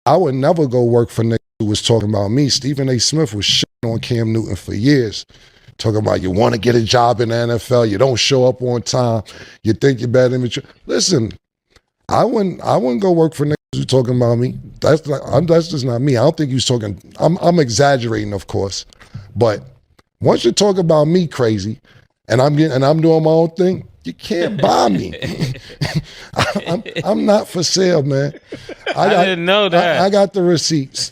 I would never go work for niggas who was talking about me. Stephen A. Smith was shitting on Cam Newton for years. Talking about you want to get a job in the NFL, you don't show up on time, you think you're better than me. Listen, I wouldn't go work for niggas who talking about me. That's just not me. I don't think he was talking. I'm exaggerating, of course, but once you talk about me crazy, and I'm doing my own thing, you can't buy me. I'm not for sale, man. I didn't know that. I got the receipts.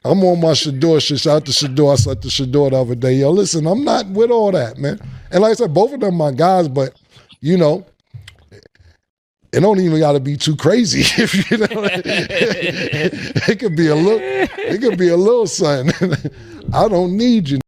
I'm on my Shador shit. Shout out to Shador. I saw the Shador the other day. Yo, listen, I'm not with all that, man. And like I said, both of them my guys, but you know, it don't even got to be too crazy. If you know, it could be a little. It could be a little something. I don't need you.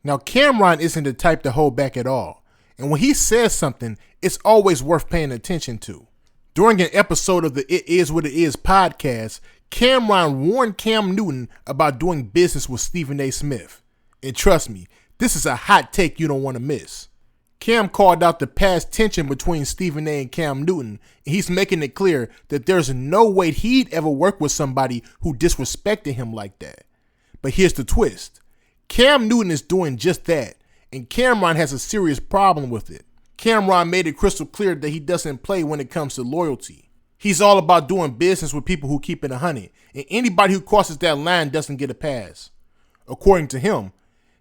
Now, Camron isn't the type to hold back at all. And when he says something, it's always worth paying attention to. During an episode of the It Is What It Is podcast, Camron warned Cam Newton about doing business with Stephen A. Smith. And trust me, this is a hot take you don't want to miss. Cam called out the past tension between Stephen A. and Cam Newton, and he's making it clear that there's no way he'd ever work with somebody who disrespected him like that. But here's the twist. Cam Newton is doing just that, and Camron has a serious problem with it. Camron made it crystal clear that he doesn't play when it comes to loyalty. He's all about doing business with people who keep it 100, and anybody who crosses that line doesn't get a pass. According to him,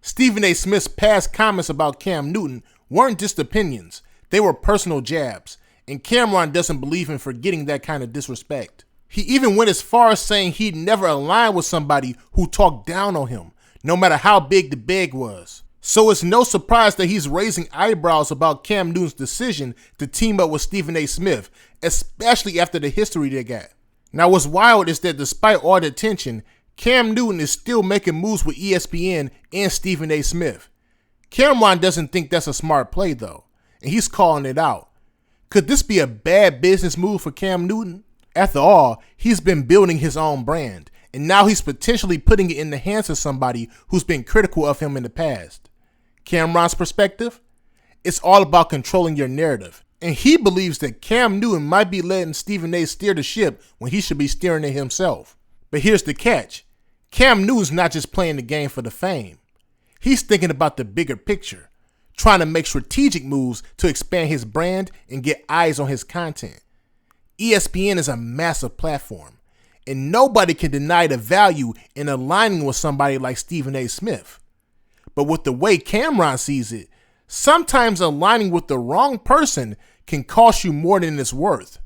Stephen A. Smith's past comments about Cam Newton weren't just opinions, they were personal jabs, and Camron doesn't believe in forgetting that kind of disrespect. He even went as far as saying he'd never align with somebody who talked down on him, no matter how big the bag was. So it's no surprise that he's raising eyebrows about Cam Newton's decision to team up with Stephen A. Smith, especially after the history they got. Now what's wild is that despite all the tension, Cam Newton is still making moves with ESPN and Stephen A. Smith. Camron doesn't think that's a smart play though, and he's calling it out. Could this be a bad business move for Cam Newton? After all, he's been building his own brand, and now he's potentially putting it in the hands of somebody who's been critical of him in the past. Camron's perspective? It's all about controlling your narrative, and he believes that Cam Newton might be letting Stephen A. steer the ship when he should be steering it himself. But here's the catch. Cam Newton's not just playing the game for the fame. He's thinking about the bigger picture, trying to make strategic moves to expand his brand and get eyes on his content. ESPN is a massive platform, and nobody can deny the value in aligning with somebody like Stephen A. Smith. But with the way Camron sees it, sometimes aligning with the wrong person can cost you more than it's worth.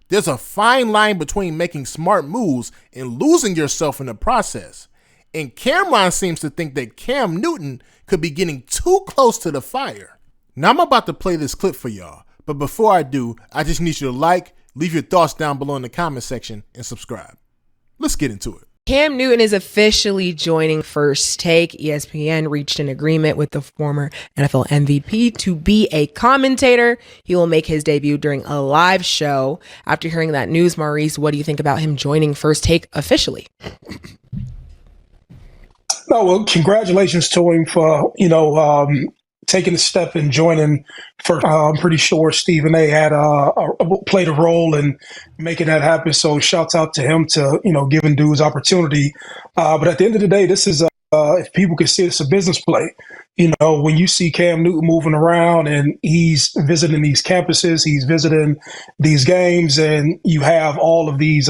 There's a fine line between making smart moves and losing yourself in the process. And Camron seems to think that Cam Newton could be getting too close to the fire. Now I'm about to play this clip for y'all, but before I do, I just need you to like, leave your thoughts down below in the comment section, and subscribe. Let's get into it. Cam Newton is officially joining First Take. ESPN reached an agreement with the former NFL MVP to be a commentator. He will make his debut during a live show. After hearing that news, Maurice, what do you think about him joining First Take officially? No, well, congratulations to him for, taking a step and joining. For I'm pretty sure Stephen A. had played a role in making that happen. So shouts out to him to giving dudes opportunity. But at the end of the day, this is if people can see it's a business play. When you see Cam Newton moving around and he's visiting these campuses, he's visiting these games, and you have all of these,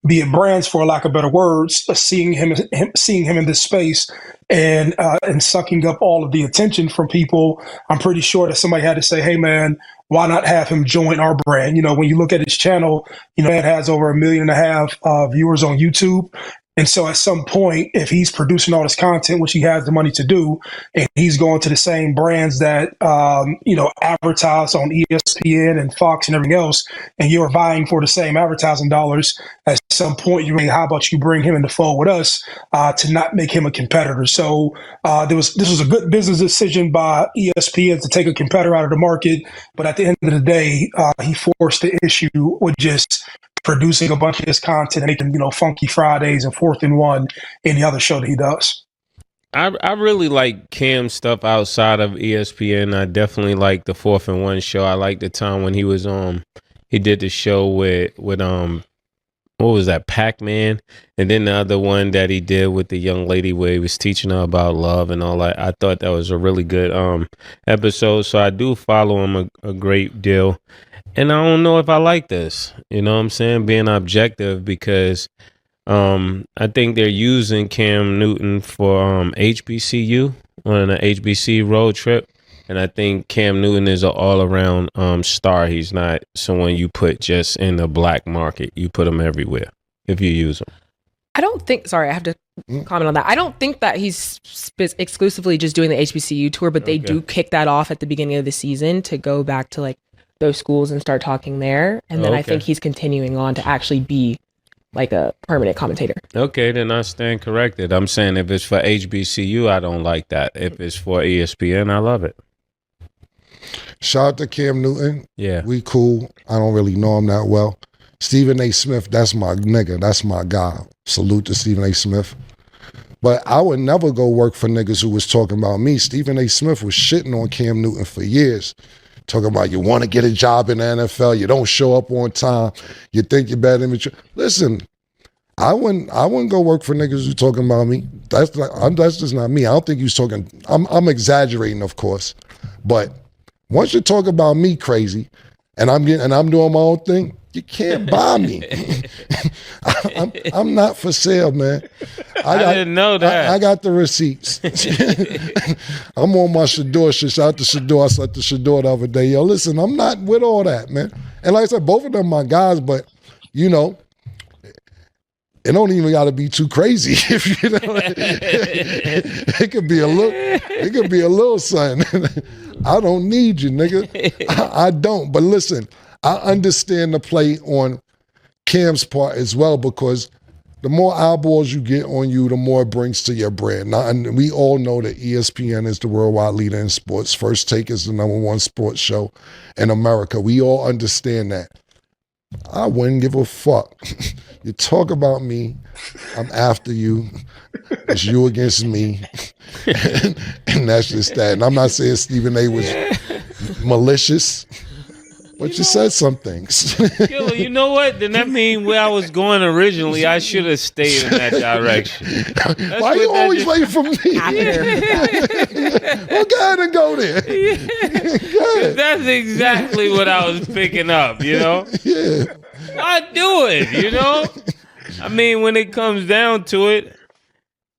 be it brands for lack of better words, seeing him in this space and sucking up all of the attention from people. I'm pretty sure that somebody had to say, "Hey, man, why not have him join our brand?" When you look at his channel, it has over 1.5 million viewers on YouTube. And so at some point, if he's producing all this content, which he has the money to do, and he's going to the same brands that, advertise on ESPN and Fox and everything else, and you're vying for the same advertising dollars, at some point, how about you bring him in the fold with us to not make him a competitor? So this was a good business decision by ESPN to take a competitor out of the market. But at the end of the day, he forced the issue with just producing a bunch of his content and making, Funky Fridays and 4th and 1 any other show that he does. I really like Cam's stuff outside of ESPN. I definitely like the 4th and 1 show. I like the time when he was he did the show with what was that, Pac-Man? And then the other one that he did with the young lady where he was teaching her about love and all that. I thought that was a really good episode. So I do follow him a great deal. And I don't know if I like this, you know what I'm saying, being objective, because I think they're using Cam Newton for HBCU on an HBC road trip. And I think Cam Newton is an all-around star. He's not someone you put just in the black market. You put him everywhere if you use him. I don't think, sorry, I have to comment on that. I don't think that he's exclusively just doing the HBCU tour, but they do kick that off at the beginning of the season to go back to like those schools and start talking there. And then I think he's continuing on to actually be like a permanent commentator. Okay, then I stand corrected. I'm saying if it's for HBCU, I don't like that. If it's for ESPN, I love it. Shout out to Cam Newton. Yeah. We cool. I don't really know him that well. Stephen A. Smith, that's my nigga. That's my guy. Salute to Stephen A. Smith. But I would never go work for niggas who was talking about me. Stephen A. Smith was shitting on Cam Newton for years. Talking about you want to get a job in the NFL, you don't show up on time, you think you're bad image. Listen, I wouldn't go work for niggas who talking about me. That's just not me. I don't think he was talking. I'm exaggerating, of course, but once you talk about me crazy, and I'm doing my own thing, you can't buy me. I'm not for sale, man. I didn't know that. I got the receipts. I'm on my Shador shit. Shout out to Shador. I said to Shador the other day, yo, listen, I'm not with all that, man. And like I said, both of them my guys, but you know, it don't even got to be too crazy. If you know, it could be a little. It could be a little something. I don't need you, nigga. I don't. But listen, I understand the play on Cam's part as well, because the more eyeballs you get on you, the more it brings to your brand. Now, and we all know that ESPN is the worldwide leader in sports. First Take is the #1 sports show in America. We all understand that. I wouldn't give a fuck. You talk about me, I'm after you. It's you against me. And that's just that. And I'm not saying Stephen A. was malicious, but you said some things. Killer, you know what? Then that mean where I was going originally, I should have stayed in that direction. Why you always waiting for me? Well, go ahead and go there. Yeah. That's exactly what I was picking up, you know? Yeah. I do it, you know? I mean, when it comes down to it,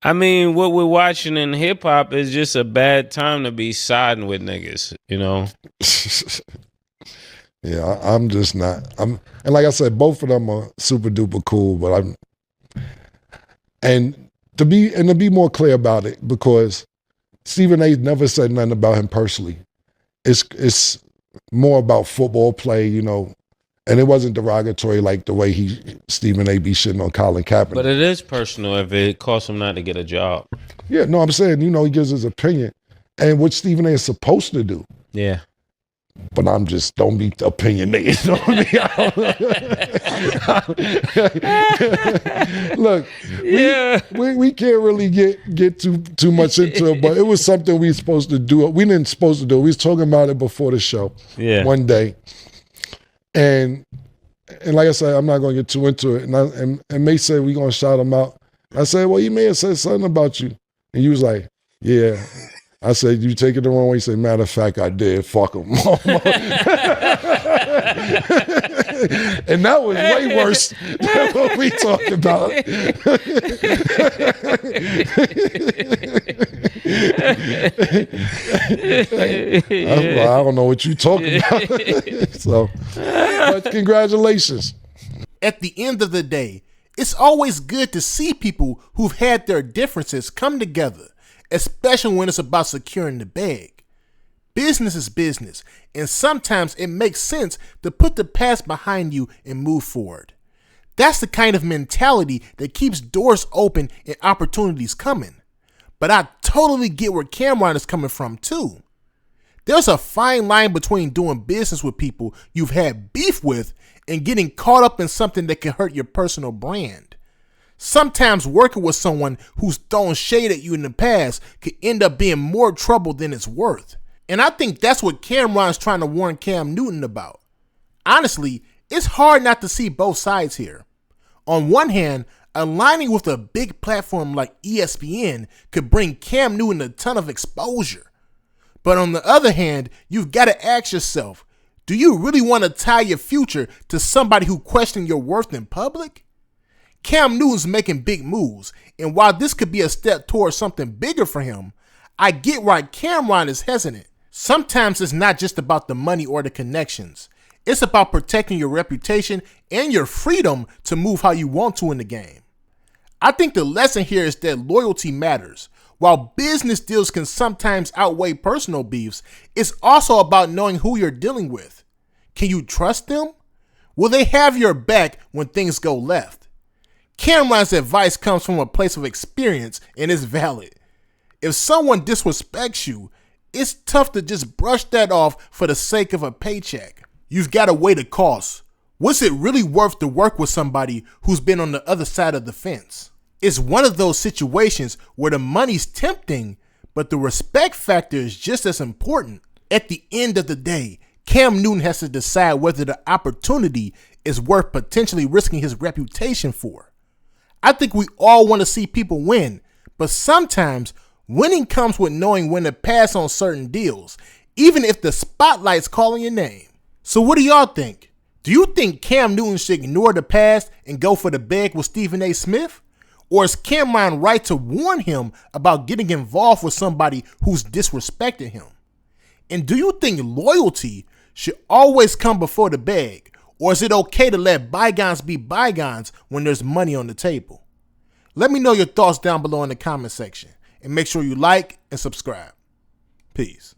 I mean, what we're watching in hip-hop is just a bad time to be siding with niggas, you know? Yeah, I'm just not. And like I said, both of them are super duper cool, but and to be more clear about it, because Stephen A. never said nothing about him personally. It's more about football play, you know, and it wasn't derogatory like the way Stephen A. be shitting on Colin Kaepernick. But it is personal if it costs him not to get a job. Yeah, no, I'm saying, you know, he gives his opinion, and what Stephen A. is supposed to do. Yeah. But I'm just, don't be opinionated on me. Look, we can't really get too much into it, but it was something we supposed to do. We didn't supposed to do it. We was talking about it before the show one day. And like I said, I'm not going to get too into it. And May said, we're going to shout him out. I said, well, he may have said something about you. And you was like, yeah. I said, you take it the wrong way? He said, matter of fact, I did. Fuck him. And that was way worse than what we talked about. I don't know what you're talking about. So, but congratulations. At the end of the day, it's always good to see people who've had their differences come together, especially when it's about securing the bag. Business is business, and sometimes it makes sense to put the past behind you and move forward. That's the kind of mentality that keeps doors open and opportunities coming. But I totally get where Camron is coming from too. There's a fine line between doing business with people you've had beef with and getting caught up in something that can hurt your personal brand. Sometimes working with someone who's thrown shade at you in the past could end up being more trouble than it's worth. And I think that's what Camron's trying to warn Cam Newton about. Honestly, it's hard not to see both sides here. On one hand, aligning with a big platform like ESPN could bring Cam Newton a ton of exposure. But on the other hand, you've got to ask yourself, do you really want to tie your future to somebody who questions your worth in public? Cam Newton's making big moves, and while this could be a step towards something bigger for him, I get why Camron is hesitant. Sometimes it's not just about the money or the connections. It's about protecting your reputation and your freedom to move how you want to in the game. I think the lesson here is that loyalty matters. While business deals can sometimes outweigh personal beefs, it's also about knowing who you're dealing with. Can you trust them? Will they have your back when things go left? Camron's advice comes from a place of experience and is valid. If someone disrespects you, it's tough to just brush that off for the sake of a paycheck. You've got to weigh the costs. What's it really worth to work with somebody who's been on the other side of the fence? It's one of those situations where the money's tempting, but the respect factor is just as important. At the end of the day, Cam Newton has to decide whether the opportunity is worth potentially risking his reputation for. I think we all want to see people win, but sometimes winning comes with knowing when to pass on certain deals, even if the spotlight's calling your name. So what do y'all think? Do you think Cam Newton should ignore the past and go for the bag with Stephen A. Smith? Or is Camron right to warn him about getting involved with somebody who's disrespected him? And do you think loyalty should always come before the bag? Or is it okay to let bygones be bygones when there's money on the table? Let me know your thoughts down below in the comment section. And make sure you like and subscribe. Peace.